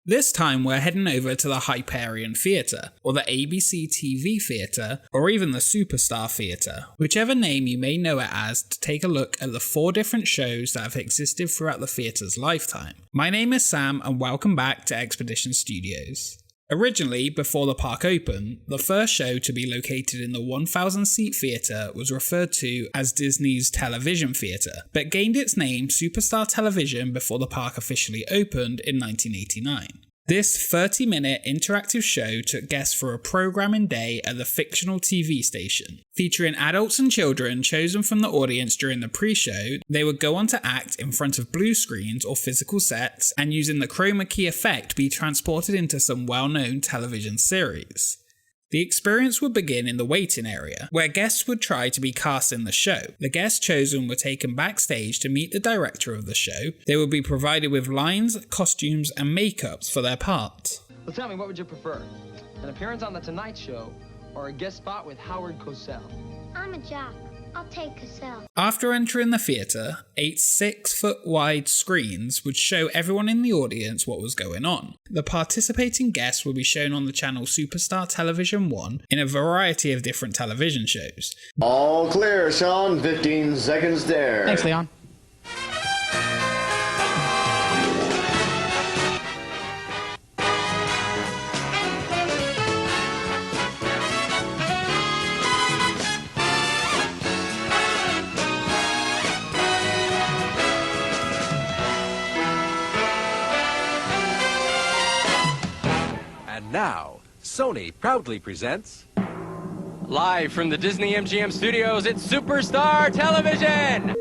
This time we're heading over to the Hyperion Theatre, or the ABC TV Theatre, or even the Superstar Theatre, whichever name you may know it as, to take a look at the 4 different shows that have existed throughout the theatre's lifetime. My name is Sam and welcome back to Expedition Studios. Originally, before the park opened, the first show to be located in the 1,000-seat theatre was referred to as Disney's Television Theatre, but gained its name Superstar Television before the park officially opened in 1989. This 30-minute interactive show took guests for a programming day at the fictional TV station. Featuring adults and children chosen from the audience during the pre-show, they would go on to act in front of blue screens or physical sets, and using the chroma key effect be transported into some well-known television series. The experience would begin in the waiting area, where guests would try to be cast in the show. The guests chosen were taken backstage to meet the director of the show. They would be provided with lines, costumes, and makeups for their part. Well, tell me, what would you prefer? An appearance on The Tonight Show, or a guest spot with Howard Cosell? I'm a jock. I'll take Cosell. After entering the theatre, 8 6-foot-wide screens would show everyone in the audience what was going on. The participating guests would be shown on the channel Superstar Television 1 in a variety of different television shows. All clear, Sean. 15 seconds there. Thanks, Leon. Now, Sony proudly presents... Live from the Disney MGM studios, it's Superstar Television!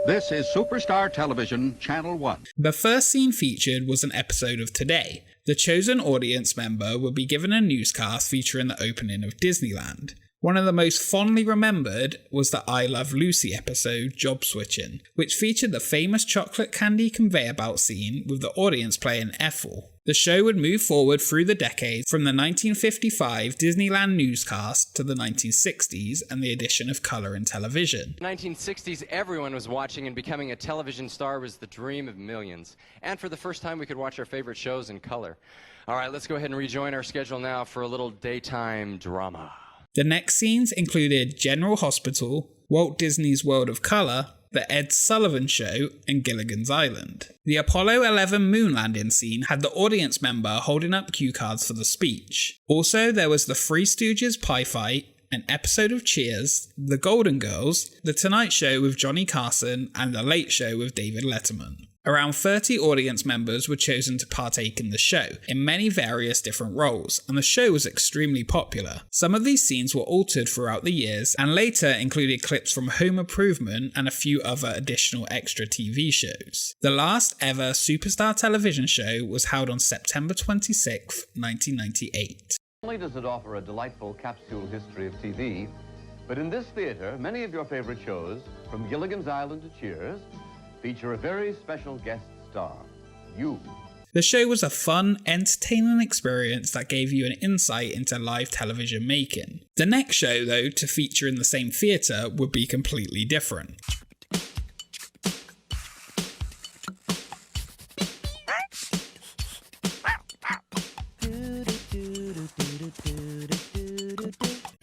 This is Superstar Television, Channel 1. The first scene featured was an episode of Today. The chosen audience member would be given a newscast featuring the opening of Disneyland. One of the most fondly remembered was the I Love Lucy episode, Job Switching, which featured the famous chocolate candy conveyor belt scene with the audience playing Ethel. The show would move forward through the decades from the 1955 Disneyland newscast to the 1960s and the addition of colour in television. 1960s, everyone was watching, and becoming a television star was the dream of millions. And for the first time, we could watch our favorite shows in colour. All right, let's go ahead and rejoin our schedule now for a little daytime drama. The next scenes included General Hospital, Walt Disney's World of Color, The Ed Sullivan Show, and Gilligan's Island. The Apollo 11 moon landing scene had the audience member holding up cue cards for the speech. Also, there was the Three Stooges pie fight, an episode of Cheers, The Golden Girls, The Tonight Show with Johnny Carson, and The Late Show with David Letterman. Around 30 audience members were chosen to partake in the show, in many various different roles, and the show was extremely popular. Some of these scenes were altered throughout the years, and later included clips from Home Improvement and a few other additional extra TV shows. The last ever Superstar Television show was held on September 26, 1998. Not only does it offer a delightful capsule history of TV, but in this theater, many of your favorite shows, from Gilligan's Island to Cheers, feature a very special guest star, you. The show was a fun, entertaining experience that gave you an insight into live television making. The next show, though, to feature in the same theatre would be completely different.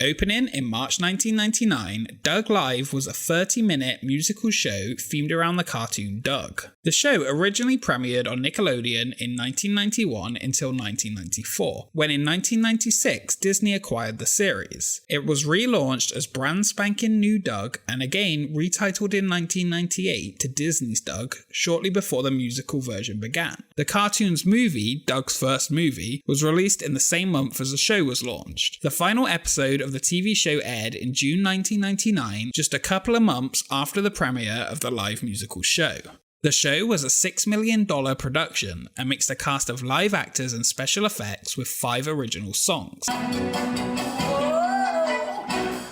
Opening in March 1999, Doug Live was a 30-minute musical show themed around the cartoon Doug. The show originally premiered on Nickelodeon in 1991 until 1994, when in 1996 Disney acquired the series. It was relaunched as brand spanking new Doug and again retitled in 1998 to Disney's Doug shortly before the musical version began. The cartoon's movie, Doug's First Movie, was released in the same month as the show was launched. The final episode of the TV show aired in June 1999, just a couple of months after the premiere of the live musical show. The show was a $6 million production and mixed a cast of live actors and special effects with 5 original songs.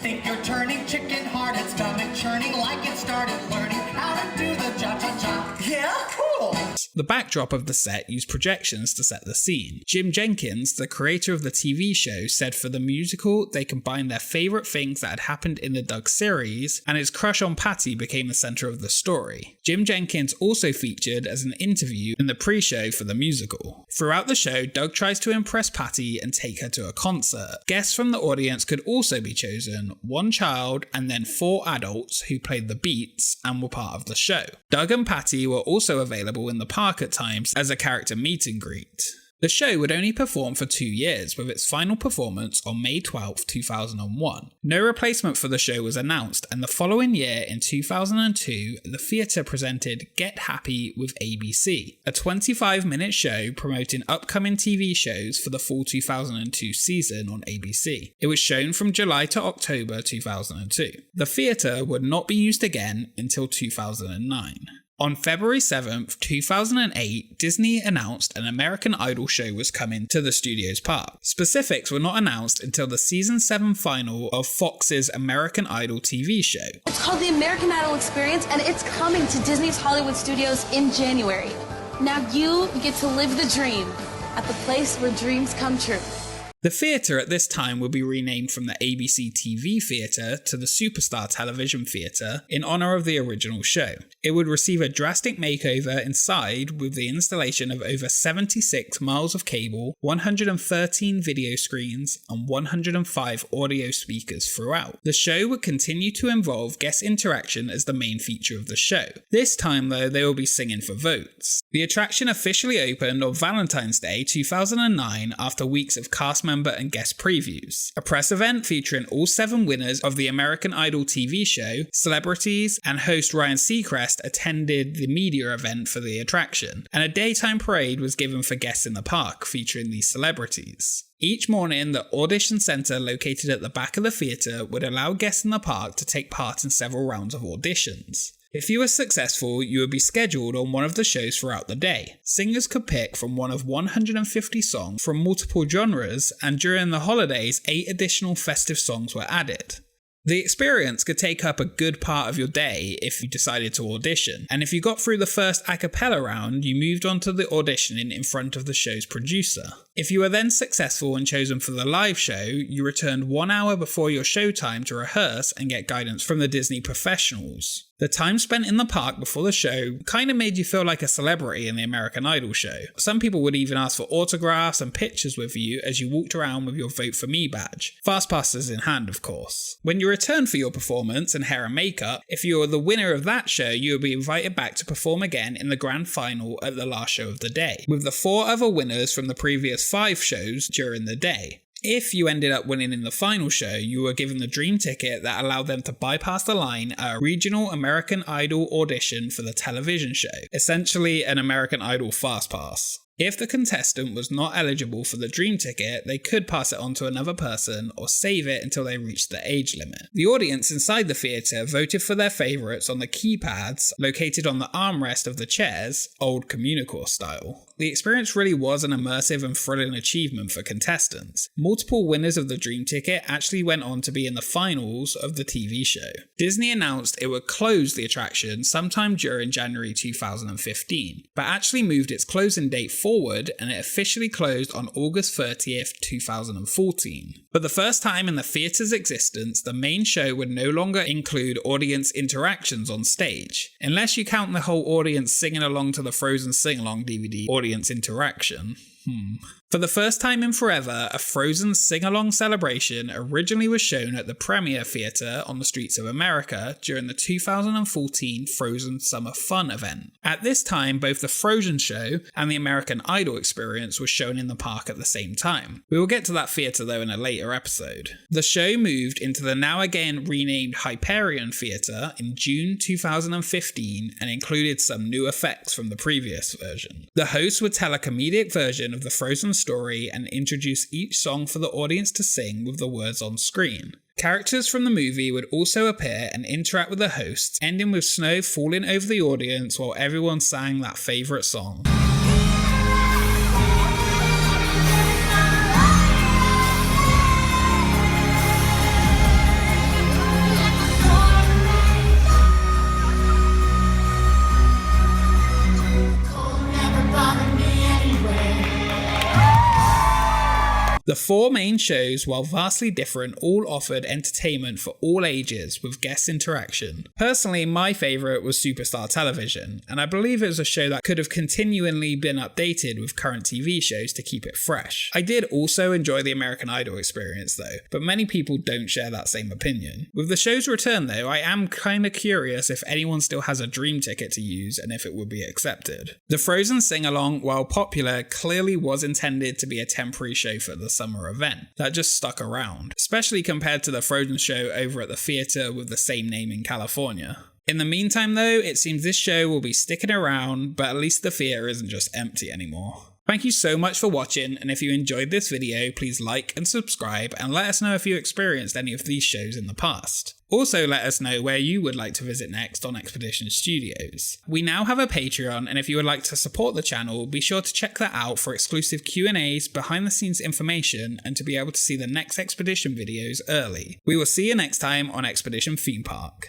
Think you're turning chicken hearted, stomach churning like it started learning how to do the cha-cha-cha. Yeah, cool. The backdrop of the set used projections to set the scene. Jim Jenkins, the creator of the TV show, said for the musical they combined their favourite things that had happened in the Doug series, and his crush on Patty became the centre of the story. Jim Jenkins also featured as an interview in the pre-show for the musical. Throughout the show, Doug tries to impress Patty and take her to a concert. Guests from the audience could also be chosen, one child and then 4 adults who played the beats and were part of the show. Doug and Patty were also available in the park at times as a character meet and greet. The show would only perform for 2 years, with its final performance on May 12, 2001. No replacement for the show was announced, and the following year, in 2002, the theatre presented Get Happy with ABC, a 25-minute show promoting upcoming TV shows for the fall 2002 season on ABC. It was shown from July to October 2002. The theatre would not be used again until 2009. On February 7th, 2008, Disney announced an American Idol show was coming to the studio's park. Specifics were not announced until the season 7 final of Fox's American Idol TV show. It's called the American Idol Experience, and it's coming to Disney's Hollywood Studios in January. Now you get to live the dream at the place where dreams come true. The theatre at this time would be renamed from the ABC TV Theatre to the Superstar Television Theatre in honour of the original show. It would receive a drastic makeover inside with the installation of over 76 miles of cable, 113 video screens, and 105 audio speakers throughout. The show would continue to involve guest interaction as the main feature of the show. This time though, they will be singing for votes. The attraction officially opened on Valentine's Day 2009 after weeks of cast member and guest previews. A press event featuring all 7 winners of the American Idol TV show, celebrities, and host Ryan Seacrest attended the media event for the attraction, and a daytime parade was given for guests in the park featuring these celebrities. Each morning, the audition centre located at the back of the theatre would allow guests in the park to take part in several rounds of auditions. If you were successful, you would be scheduled on one of the shows throughout the day. Singers could pick from one of 150 songs from multiple genres, and during the holidays, 8 additional festive songs were added. The experience could take up a good part of your day if you decided to audition, and if you got through the first a cappella round, you moved on to the auditioning in front of the show's producer. If you were then successful and chosen for the live show, you returned 1 hour before your showtime to rehearse and get guidance from the Disney professionals. The time spent in the park before the show kind of made you feel like a celebrity in the American Idol show. Some people would even ask for autographs and pictures with you as you walked around with your Vote For Me badge. Fast passes in hand, of course. When you returned for your performance and hair and makeup, if you were the winner of that show, you would be invited back to perform again in the grand final at the last show of the day, with the 4 other winners from the previous 5 shows during the day. If you ended up winning in the final show, you were given the dream ticket that allowed them to bypass the line at a regional American Idol audition for the television show, essentially an American Idol fast pass. If the contestant was not eligible for the dream ticket, they could pass it on to another person or save it until they reached the age limit. The audience inside the theatre voted for their favourites on the keypads located on the armrest of the chairs, old Communicore style. The experience really was an immersive and thrilling achievement for contestants. Multiple winners of the dream ticket actually went on to be in the finals of the TV show. Disney announced it would close the attraction sometime during January 2015, but actually moved its closing date forward, and it officially closed on August 30th, 2014. For the first time in the theatre's existence, the main show would no longer include audience interactions on stage, unless you count the whole audience singing along to the Frozen SingAlong DVD audience interaction. For the first time in forever, a Frozen sing-along celebration originally was shown at the Premiere Theatre on the streets of America during the 2014 Frozen Summer Fun event. At this time, both the Frozen show and the American Idol experience was shown in the park at the same time. We will get to that theatre though in a later episode. The show moved into the now again renamed Hyperion Theatre in June 2015 and included some new effects from the previous version. The host would tell a comedic version of the Frozen story and introduce each song for the audience to sing with the words on screen. Characters from the movie would also appear and interact with the hosts, ending with snow falling over the audience while everyone sang that favourite song. The 4 main shows, while vastly different, all offered entertainment for all ages with guest interaction. Personally, my favourite was Superstar Television, and I believe it was a show that could have continually been updated with current TV shows to keep it fresh. I did also enjoy the American Idol experience though, but many people don't share that same opinion. With the show's return though, I am kinda curious if anyone still has a dream ticket to use and if it would be accepted. The Frozen sing-along, while popular, clearly was intended to be a temporary show for the summer event that just stuck around, especially compared to the Frozen show over at the theatre with the same name in California. In the meantime though, it seems this show will be sticking around, but at least the theatre isn't just empty anymore. Thank you so much for watching, and if you enjoyed this video, please like and subscribe and let us know if you experienced any of these shows in the past. Also let us know where you would like to visit next on Expedition Studios. We now have a Patreon, and if you would like to support the channel, be sure to check that out for exclusive Q&As, behind the scenes information, and to be able to see the next Expedition videos early. We will see you next time on Expedition Theme Park.